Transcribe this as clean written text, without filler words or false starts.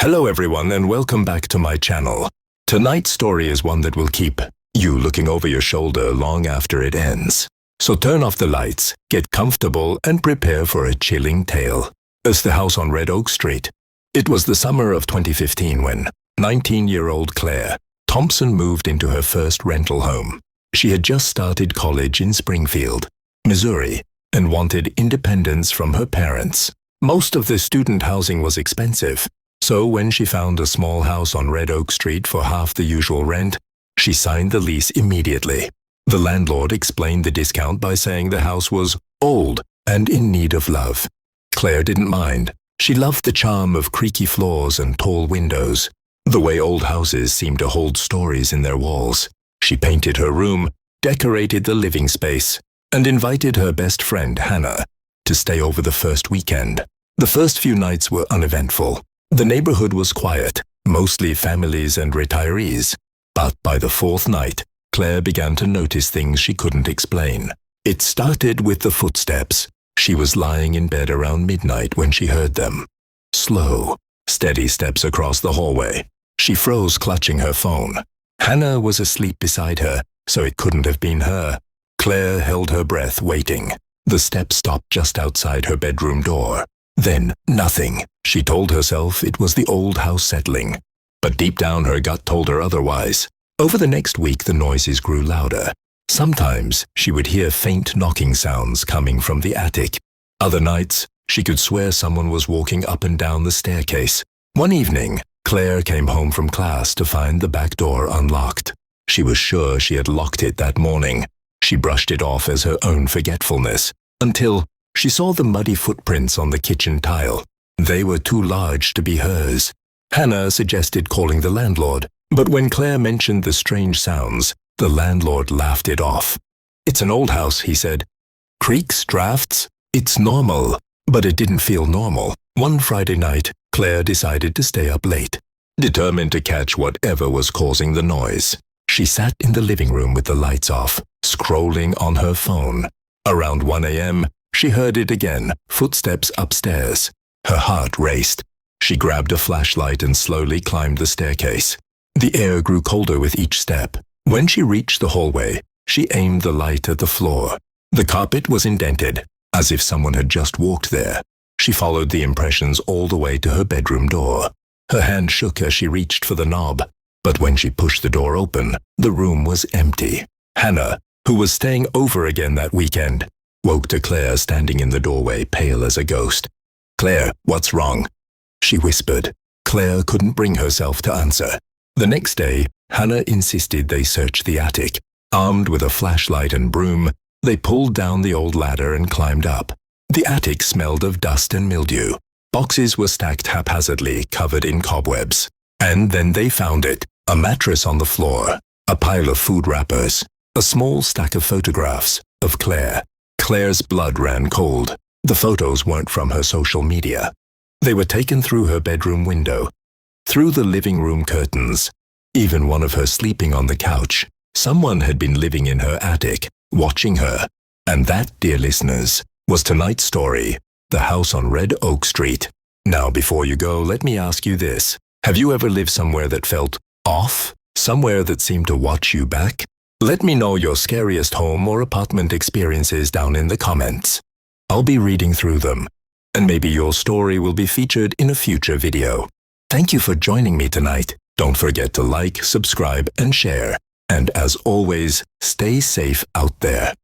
Hello everyone and welcome back to my channel. Tonight's story is one that will keep you looking over your shoulder long after it ends. So turn off the lights, get comfortable and prepare for a chilling tale. It's the house on Red Oak Street. It was the summer of 2015 when 19-year-old Claire Thompson moved into her first rental home. She had just started college in Springfield, Missouri, and wanted independence from her parents. Most of the student housing was expensive, so when she found a small house on Red Oak Street for half the usual rent, she signed the lease immediately. The landlord explained the discount by saying the house was old and in need of love. Claire didn't mind. She loved the charm of creaky floors and tall windows, the way old houses seem to hold stories in their walls. She painted her room, decorated the living space, and invited her best friend, Hannah, to stay over the first weekend. The first few nights were uneventful. The neighborhood was quiet, mostly families and retirees. But by the fourth night, Claire began to notice things she couldn't explain. It started with the footsteps. She was lying in bed around midnight when she heard them. Slow, steady steps across the hallway. She froze, clutching her phone. Hannah was asleep beside her, so it couldn't have been her. Claire held her breath, waiting. The steps stopped just outside her bedroom door. Then, nothing. She told herself it was the old house settling. But deep down her gut told her otherwise. Over the next week the noises grew louder. Sometimes she would hear faint knocking sounds coming from the attic. Other nights she could swear someone was walking up and down the staircase. One evening, Claire came home from class to find the back door unlocked. She was sure she had locked it that morning. She brushed it off as her own forgetfulness, until she saw the muddy footprints on the kitchen tile. They were too large to be hers. Hannah suggested calling the landlord, but when Claire mentioned the strange sounds, the landlord laughed it off. "It's an old house," he said. "Creaks, drafts, it's normal." But it didn't feel normal. One Friday night, Claire decided to stay up late, determined to catch whatever was causing the noise. She sat in the living room with the lights off, scrolling on her phone. Around 1 a.m., she heard it again, footsteps upstairs. Her heart raced. She grabbed a flashlight and slowly climbed the staircase. The air grew colder with each step. When she reached the hallway, she aimed the light at the floor. The carpet was indented, as if someone had just walked there. She followed the impressions all the way to her bedroom door. Her hand shook as she reached for the knob. But when she pushed the door open, the room was empty. Hannah, who was staying over again that weekend, woke to Claire standing in the doorway, pale as a ghost. "Claire, what's wrong?" she whispered. Claire couldn't bring herself to answer. The next day, Hannah insisted they search the attic. Armed with a flashlight and broom, they pulled down the old ladder and climbed up. The attic smelled of dust and mildew. Boxes were stacked haphazardly, covered in cobwebs. And then they found it. A mattress on the floor, a pile of food wrappers, a small stack of photographs of Claire. Claire's blood ran cold. The photos weren't from her social media. They were taken through her bedroom window, through the living room curtains, even one of her sleeping on the couch. Someone had been living in her attic, watching her. And that, dear listeners, was tonight's story, The House on Red Oak Street. Now, before you go, let me ask you this. Have you ever lived somewhere that felt off? Somewhere that seemed to watch you back? Let me know your scariest home or apartment experiences down in the comments. I'll be reading through them, and maybe your story will be featured in a future video. Thank you for joining me tonight. Don't forget to like, subscribe, and share. And as always, stay safe out there.